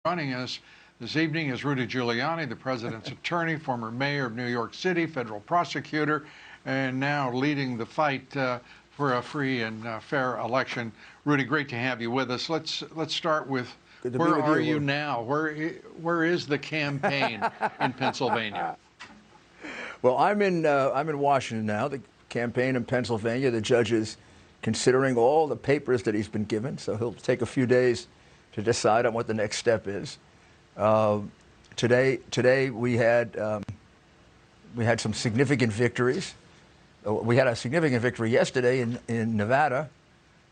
Joining us this evening is Rudy Giuliani, the president's attorney, former mayor of New York City, federal prosecutor, and now leading the fight for a free and fair election. Rudy, great to have you with us. Let's start with where are you now? Where is the campaign in Pennsylvania? Well, I'm in Washington now. The campaign in Pennsylvania. The judge is considering all the papers that he's been given, so he'll take a few days to decide on what the next step is. Today we had some significant victories. We had a significant victory yesterday in Nevada,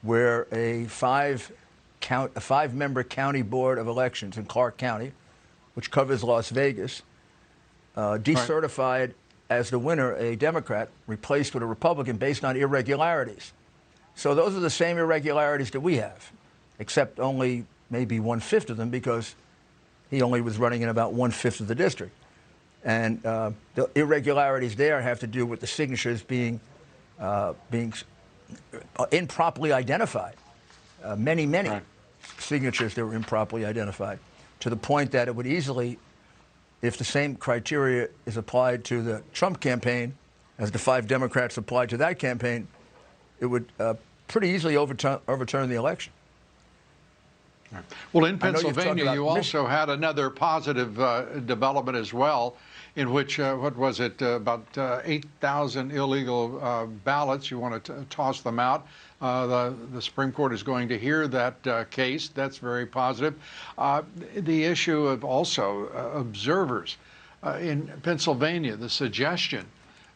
where a five-member county board of elections in Clark County, which covers Las Vegas, decertified as the winner a Democrat replaced with a Republican based on irregularities. So those are the same irregularities that we have, except only maybe 1/5 of them, because he only was running in about 1/5 of the district. And the irregularities there have to do with the signatures being improperly identified. Many signatures that were improperly identified, to the point that it would easily, if the same criteria is applied to the Trump campaign as the 5 Democrats applied to that campaign, it would pretty easily overturn the election. Well, in Pennsylvania, you also had another positive development as well, in which, what was it, about 8,000 illegal ballots. You want to toss them out. The Supreme Court is going to hear that case. That's very positive. The issue of also observers in Pennsylvania, the suggestion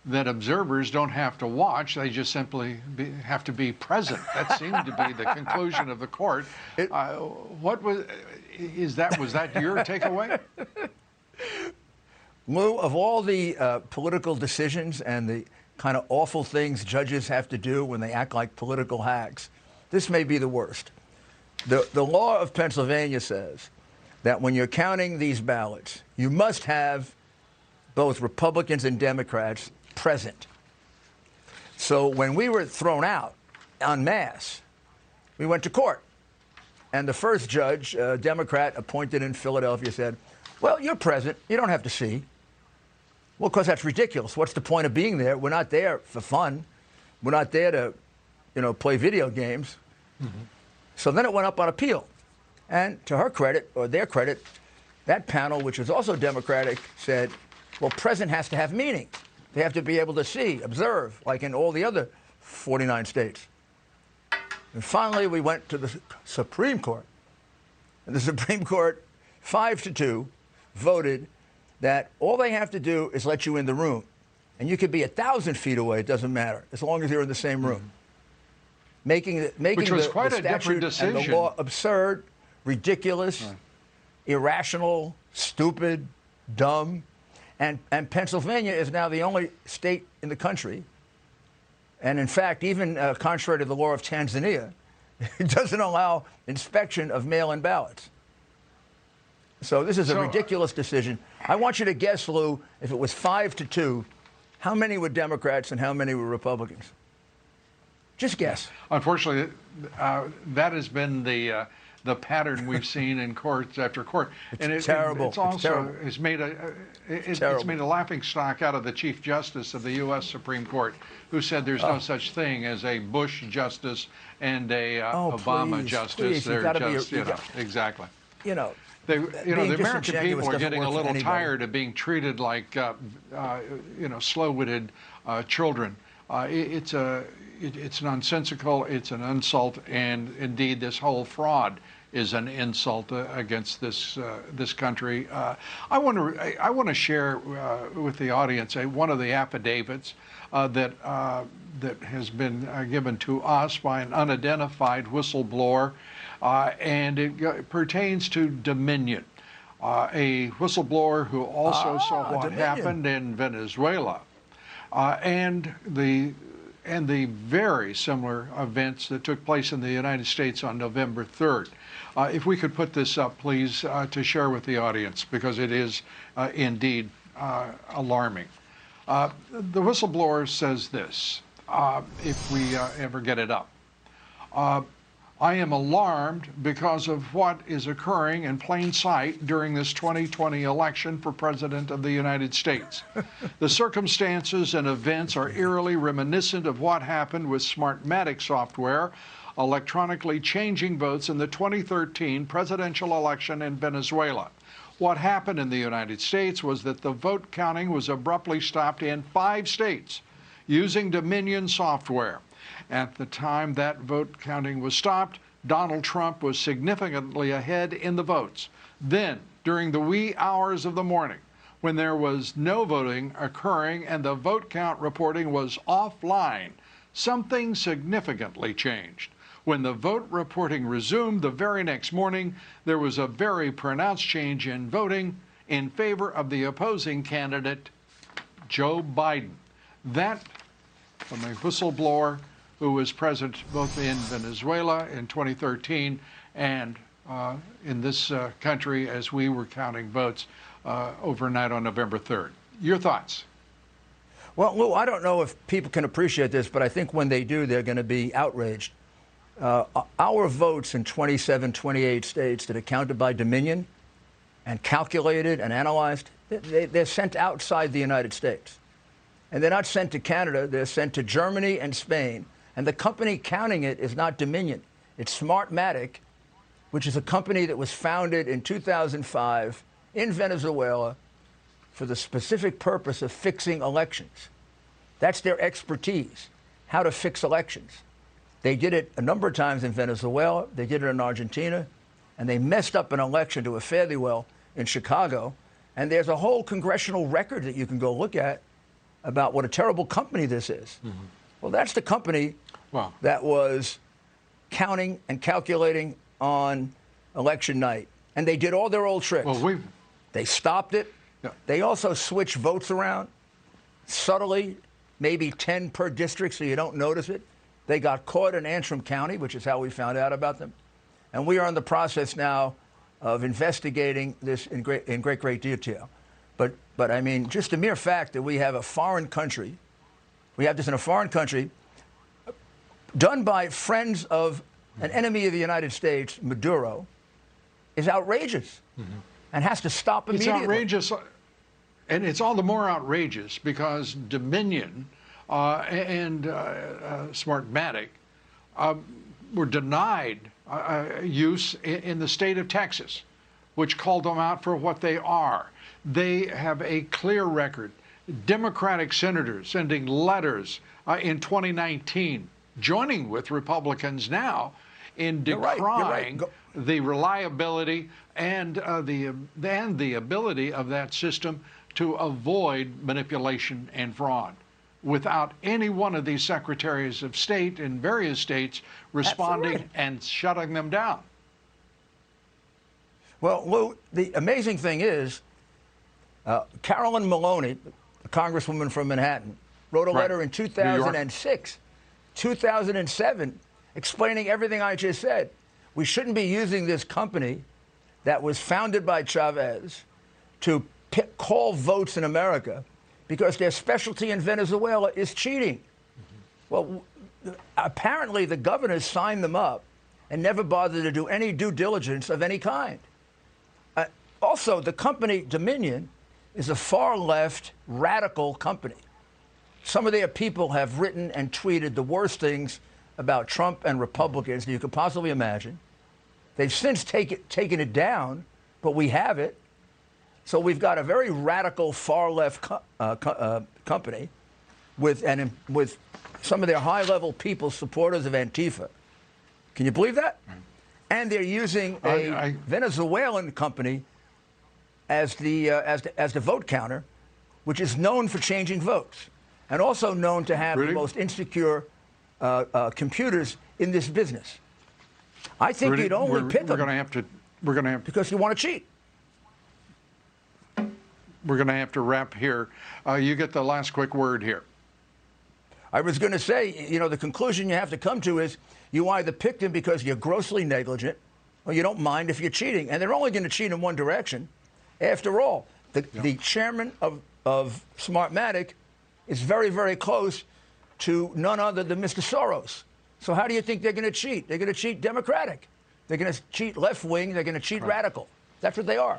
that observers don't have to watch, they just simply have to be present. That seemed to be the conclusion of the court. Was that your takeaway? Lou, of all the political decisions and the kind of awful things judges have to do when they act like political hacks, this may be the worst. The law of Pennsylvania says that when you're counting these ballots, you must have both Republicans and Democrats present. So when we were thrown out en masse, we went to court. And the first judge, a Democrat appointed in Philadelphia, said, well, you're present. You don't have to see. Well, because that's ridiculous. What's the point of being there? We're not there for fun. We're not there to, play video games. Mm-hmm. So then it went up on appeal. And to her credit, or their credit, that panel, which was also Democratic, said, well, present has to have meaning. They have to be able to see, observe, like in all the other 49 states. And finally, we went to the Supreme Court. And the Supreme Court, 5-2, voted that all they have to do is let you in the room. And you could be 1,000 feet away, it doesn't matter, as long as you're in the same room. Making Which was quite the a different decision. And the law absurd, ridiculous, irrational, stupid, dumb. And Pennsylvania is now the only state in the country, and in fact, even contrary to the law of Tanzania, it doesn't allow inspection of mail-in ballots. So this is a ridiculous decision. I want you to guess, Lou, if it was 5-2, how many were Democrats and how many were Republicans? Just guess. Unfortunately, that has been the pattern we've seen in court after court, and it's terrible. It's also it's made a laughing stock out of the Chief Justice of the U.S. Supreme Court, who said there's no such thing as a Bush justice and a Obama justice. They're just, exactly. The American people are getting a little tired of being treated like slow-witted children. It's nonsensical. It's an insult, and indeed, this whole fraud is an insult against this country. I want to share with the audience one of the affidavits that has been given to us by an unidentified whistleblower, and it pertains to Dominion, a whistleblower who also saw what happened in Venezuela, and the very similar events that took place in the United States on November 3rd. If we could put this up, please, to share with the audience, because it is indeed alarming. The whistleblower says this, if we ever get it up. I am alarmed because of what is occurring in plain sight during this 2020 election for President of the United States. The circumstances and events are eerily reminiscent of what happened with Smartmatic software, electronically changing votes in the 2013 presidential election in Venezuela. What happened in the United States was that the vote counting was abruptly stopped in 5 states using Dominion software. At the time that vote counting was stopped, Donald Trump was significantly ahead in the votes. Then, during the wee hours of the morning, when there was no voting occurring and the vote count reporting was offline, something significantly changed. When the vote reporting resumed the very next morning, there was a very pronounced change in voting in favor of the opposing candidate, Joe Biden. That, from a whistleblower who was present both in Venezuela in 2013 and in this country as we were counting votes overnight on November 3rd. Your thoughts? Well, Lou, I don't know if people can appreciate this, but I think when they do, they're going to be outraged. Our votes in 27, 28 states that are counted by Dominion and calculated and analyzed, they're sent outside the United States. And they're not sent to Canada, they're sent to Germany and Spain. And the company counting it is not Dominion. It's Smartmatic, which is a company that was founded in 2005 in Venezuela for the specific purpose of fixing elections. That's their expertise, how to fix elections. They did it a number of times in Venezuela, they did it in Argentina, and they messed up an election to a fairly well in Chicago. And there's a whole congressional record that you can go look at about what a terrible company this is. Mm-hmm. Well, that's the company that was counting and calculating on election night. And they did all their old tricks. Well, they stopped it. Yeah. They also switched votes around subtly, maybe 10 per district so you don't notice it. They got caught in Antrim County, which is how we found out about them. And we are in the process now of investigating this in great detail. But I mean, just the mere fact that we have a foreign country, we have this in a foreign country, done by friends of an enemy of the United States, Maduro, is outrageous and has to stop immediately. It's outrageous, and it's all the more outrageous because Dominion and Smartmatic were denied use in the state of Texas, which called them out for what they are. They have a clear record. Democratic senators sending letters in 2019, joining with Republicans now in decrying the reliability and the ability of that system to avoid manipulation and fraud, without any one of these secretaries of state in various states responding and shutting them down. Well, Lou, the amazing thing is, Carolyn Maloney, a congresswoman from Manhattan, wrote a letter in 2006, 2007, explaining everything I just said. We shouldn't be using this company that was founded by Chavez to call votes in America because their specialty in Venezuela is cheating. Well, apparently the governors signed them up and never bothered to do any due diligence of any kind. Also, the company Dominion is a far-left, radical company. Some of their people have written and tweeted the worst things about Trump and Republicans that you could possibly imagine. They've since taken it down, but we have it. So we've got a very radical, far-left company with some of their high-level people supporters of Antifa. Can you believe that? And they're using a Venezuelan company as the vote counter, which is known for changing votes, and also known to have the most insecure computers in this business. I think you'd only pick them. We're going to have to, because you want to cheat. We're going to have to wrap here. You get the last quick word here. I was going to say, you know, the conclusion you have to come to is you either pick them because you're grossly negligent, or you don't mind if you're cheating, and they're only going to cheat in one direction. After all, the chairman of Smartmatic is very, very close to none other than Mr. Soros. So how do you think they're going to cheat? They're going to cheat Democratic. They're going to cheat left wing. They're going to cheat radical. That's what they are.